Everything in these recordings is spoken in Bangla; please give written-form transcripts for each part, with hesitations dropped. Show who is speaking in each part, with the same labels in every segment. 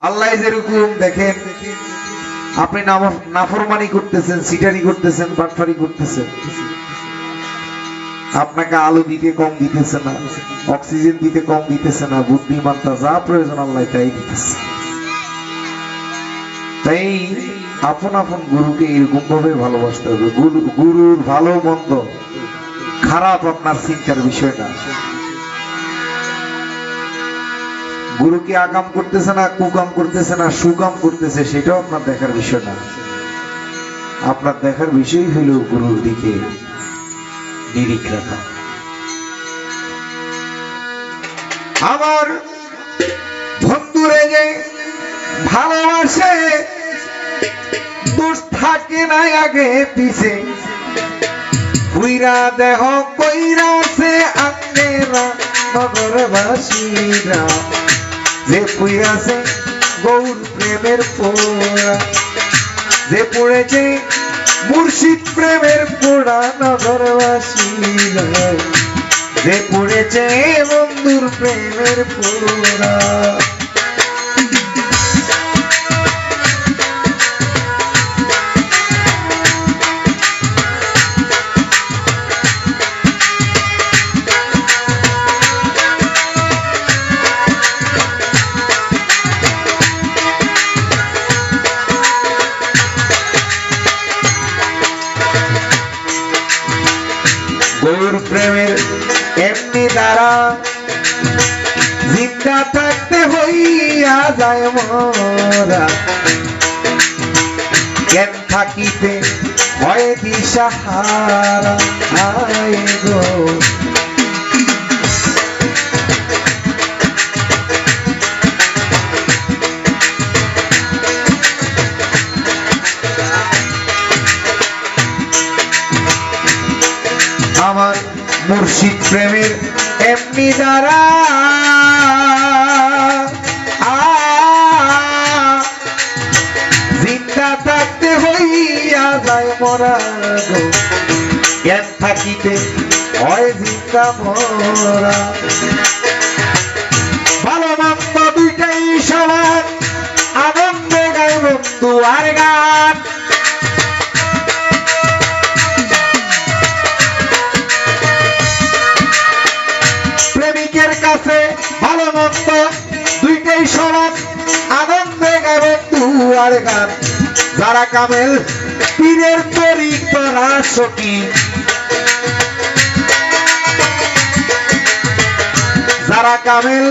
Speaker 1: আল্লাহ যেরকম দেখেন আপনি নাফরমানি করতেছেন, সিটারি করতেছেন, বাটফারি করতেছেন, আপনাকে আলো দিতে কম দিতেছে না, অক্সিজেন দিতে কম দিতেছে না, বুদ্ধিমত্তা যা প্রয়োজন আল্লাহ তাই দিতেছে। তাই আপন আপন গুরুকে এরকম ভাবে ভালোবাসতে হবে। গুরুর ভালো মন্দ খারাপ আপনার চিন্তার বিষয় না। গুরু কি আকাম করতেছে না, কুকাম করতেছে না, সুকাম করতেছে, সেটাও আপনার দেখার বিষয় না। আপনার দেখার বিষয় হইল গুরুর দিকে নিরিখ রাখা। আমার বন্ধুরে যে ভালোবাসে দোষ থাকে না আগে পিছে, হুইরা দেহ কইরাছে আঙ্গেরা নগরবাসীরা, যে পুইরাছে গৌর প্রেমের পোড়া, যে পড়েছে মুর্শিদ প্রেমের পোড়া নগরবাসীরা, যে পড়েছে বন্ধুর প্রেমের পোড়া। গৌর প্রেমের এমনি দ্বারা জিন্দা থাকতে হইয়া যায় মোরা, জ্ঞান থাকিতে হয় দিশাহারা। আয় গো আমার মুর্শিদ প্রেমের এমনি দ্বারা জিন্দা থাকতে হইয়া যায় মরা গো, জ্ঞান থাকিতে হয় জিন্দা মরা। ভালো মন্দ দুইটাই সবার, আনন্দে গায় বন্ধু আর গান। প্রেমিকের কাছে ভালো মন্দ দুইটাই সমান, আনন্দে গায় বন্ধু আর গান। যারা কামেল পীরের তরিকরা সখী, যারা কামেল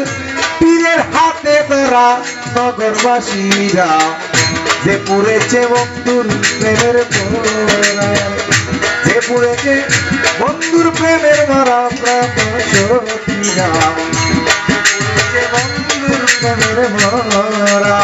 Speaker 1: পীরের হাতে ধরা নগরবাসীরা, যে পড়েছে বন্ধুর প্রেমের পোড়া, যে পড়েছে বন্ধুর প্রেমের মরা প্রাণ সখীরা, বন্ধুর প্রেমের মরা।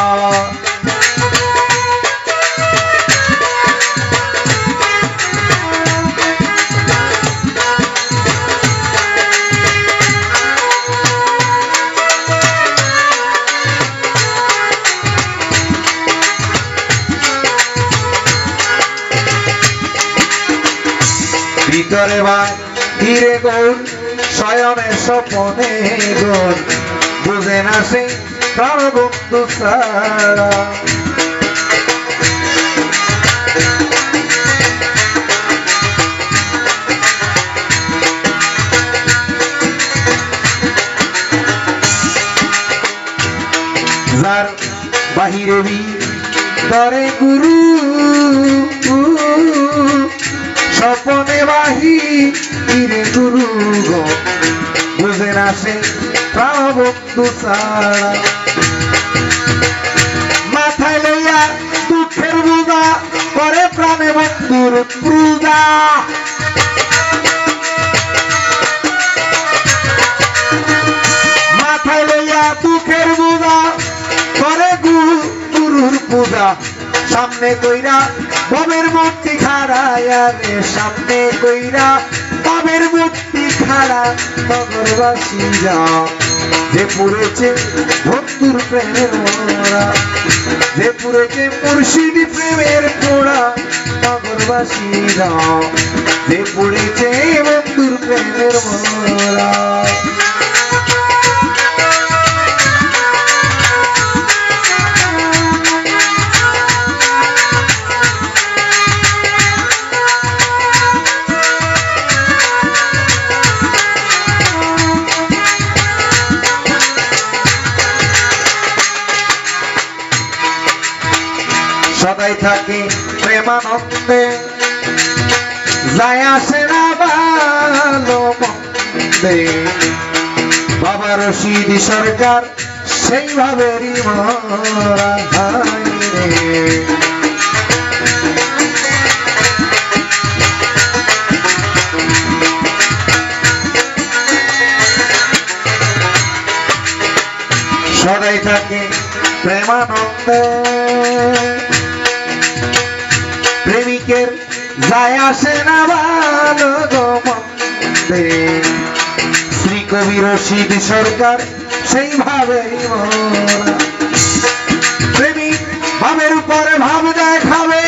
Speaker 1: ভিতরে বাহিরে গৌর শয়নে স্বপনে গৌর, বুঝে না সে প্রাণ বন্ধু ছাড়া। যার বাহিরে ভিতরে গুরু, স্বপনে বাহিরে গুরু গো, বুঝে না সে প্রাণ বন্ধু ছাড়া। মাথায় লইয়া দুঃখের বোঝা করে প্রাণে বন্ধুর পূজা। মাথায় লইয়া দুঃখের বোঝা করে গুরুর পূজা, সামনে কইরা বাবের মূর্তি খাড়ায়া রে, সামনে কইরা বাবের মূর্তি খাড়া নগরবাসীরা, যে পড়েছে বন্ধুর প্রেমের মরা, যে পড়েছে মুর্শিদ প্রেমের পোড়া নগরবাসীরা, যে পড়েছে বন্ধুর প্রেমের মরা। সদাই থাকে প্রেমানন্দে, যায় আসে না ভালো মন্দে। বাবা রশিদ সরকার সেইভাবেরই মরা রে। সদাই থাকে প্রেমানন্দে, প্রেমিকের যায় আসে না ভালো মন্দে। শ্রী কবি রশিদ সরকার সেইভাবেই মরা। প্রেমিক ভাবের উপরে ভাব দেখাবে,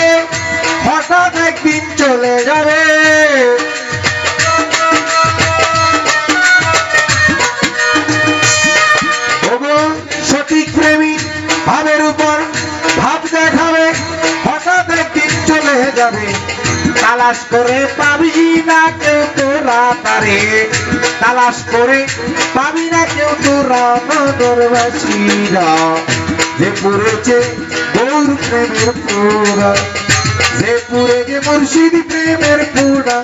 Speaker 1: হঠাৎ একদিন চলে যাবে। সঠিক প্রেমিক ভাবের উপর ভাব দেখাবে, হঠাৎ একদিন চলে যাবে। তালাশ করে পাবি না কেউ তোরা তারে, তালাশ করে পাবি না কেউ তোরা নগরবাসীরা। যে পুরেছে গৌর প্রেমের পোড়া, যে পুরেছে মুর্শিদ প্রেমের পোড়া,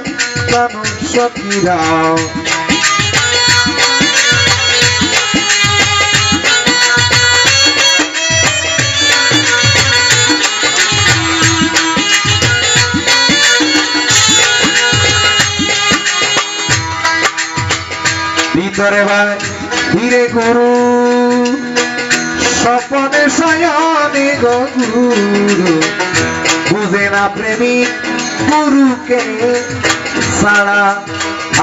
Speaker 1: জানো সখীরা। ভিতরে ভাই ধীরে গুরু, স্বপনে শয়নে গো গুরু। বুঝে না প্রেমিক গুরুকে ছাড়া,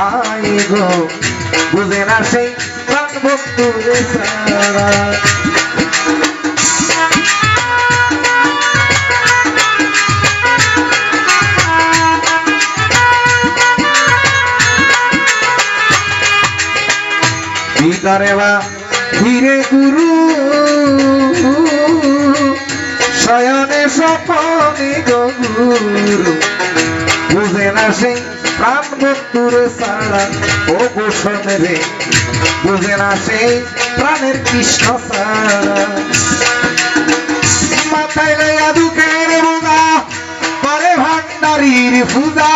Speaker 1: আয় গো বুঝে না সেই প্রাণ বন্ধুরে ছাড়া। ভিতরে বা ধীরে গুরু, শয়নে স্বপনে গো গুরু। বুঝে না সেই প্রাণ বন্ধুরে ছাড়া, ও গোসনে রে বুঝে না সেই প্রাণের কৃষ্ণ ছাড়া। মাথায় লইয়া দুঃখের বোঝা, করে ভান্ডারির পূজা।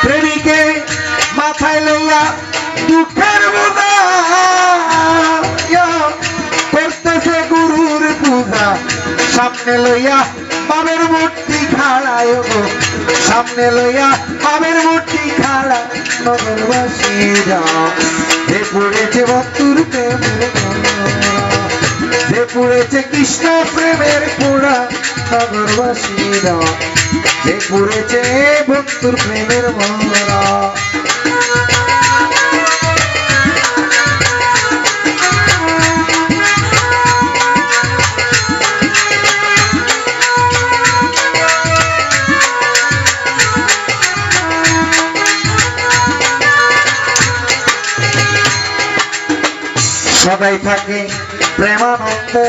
Speaker 1: প্রেমিকে মাথায় লইয়া দুঃখের বোঝা, করতেছে গুরুর পূজা। সামনে লইয়া বাবের মূর্তি খাড়ায় গো, সামনে লইয়া বাবের মূর্তি খাড়া। নগরবাসীরা যে পড়েছে বন্ধুর প্রেমের পোড়া, যে পড়েছে কৃষ্ণ প্রেমের পোড়া। নগরবাসীরা যে পড়েছে বন্ধুর প্রেমের মরা। সদাই থাকে প্রেমানন্দে,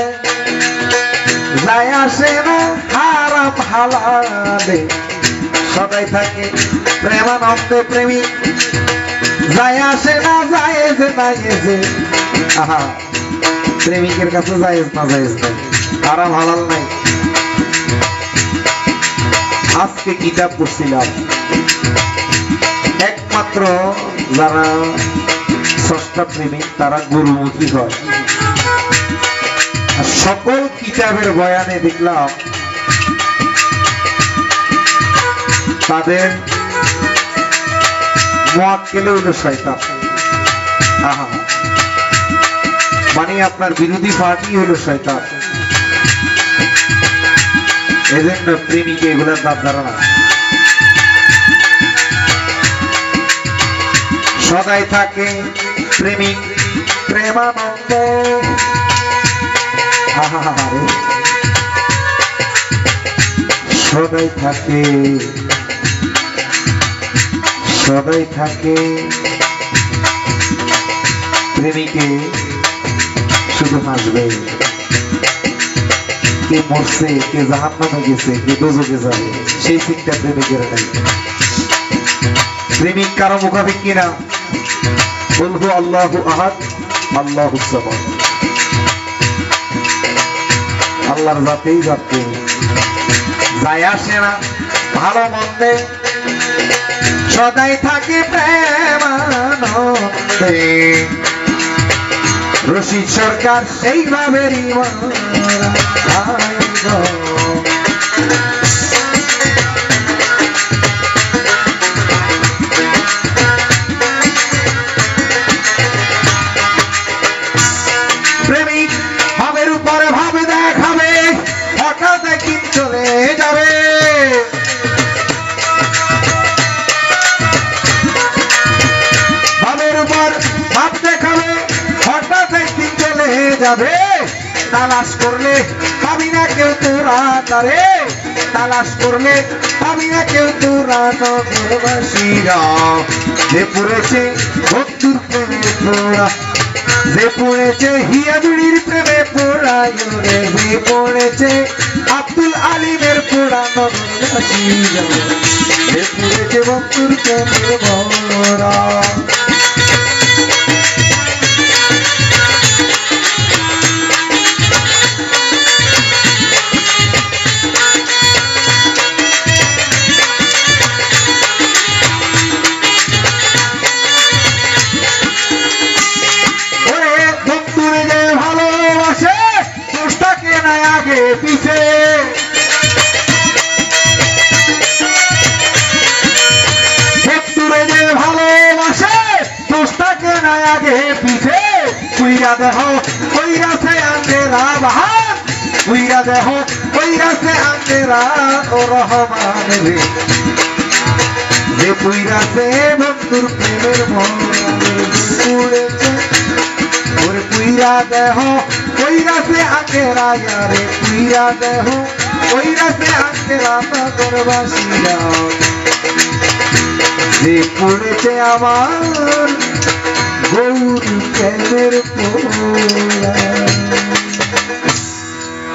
Speaker 1: যায় আসে না হারাম হালালে। সদাই থাকে প্রেমানন্দে, প্রেমিক যায় আসে না জায়েজ নাইজে। আহা, প্রেমিকের কাছে জায়েজ না জায়েজ নাই, হারাম হালাল নাই। আজকে কিতাব পড়ছিলাম, একমাত্র যারা স্রষ্টা প্রেমিক তারা গুরুমুখী হয়। সকল কিতাবের বয়ানে দেখলাম তাদের মুয়াক্কেলে হলো শয়তান। আহা, মানে আপনার বিরোধী পার্টি হলো শয়তান। এজন্য প্রেমিকে এগুলোর দাম ধারণা। সদাই থাকে প্রেমিক প্রেমানন্দে। সদাই থাকে, সদাই থাকে প্রেমিকে শুধু হাসবে। কে মরছে, কে জাহান্নামে গেছে, কে দোজখে যাবে, সেই চিন্তা প্রেমিকের নাই। প্রেমিক কারো মুখাপেক্ষী না। বলবো আল্লাহু আহাদ, আল্লাহুস সামাদ। আল্লাহর জাতেই জাতে যায় আসে না ভালো মন্দে সদাই থাকি প্রেমানন্দে রশিদ সরকার সেইভাবেরই প্রেমিক ভাবের উপরে ভাবে দেখাবে হঠাৎ একদিন চলে যাবে ভাবের উপর ভাব দেখাবে হঠাৎ একদিন চলে যাবে তালাশ করলে পাবি না কেউ তোরা তারে তালাশ করলে পাবি না কেউ তোরা নগরবাসীরা যে পড়েছে ভক্তুর প্রেমে পোড়া যে পড়েছে হিয়াজুড়ির প্রেমে পোড়ায় রে যে পড়েছে আব্দুল আলিমের পোড়া নগরবাসীরা যে পড়েছে ভক্তুর প্রেমে পোড়া আগে পিছে ভক্তুরে যে ভালোবাসে দোষটাকে না আগে পিছে কুইরা দেহ কইরাছে আন্দেরা বাহার কুইরা দেহ কইরাছে আন্দেরা ও রহমান রে যে কুইরাছে বন্ধুর প্রেমের মরেছে ওরে কুইরা দেহ কইরাছে আন্দেরা রে কুইরা দেহ কইরাছে আন্দেরা নগরবাসীরা যে পড়েছে আমার গৌরী প্রেমের পোড়া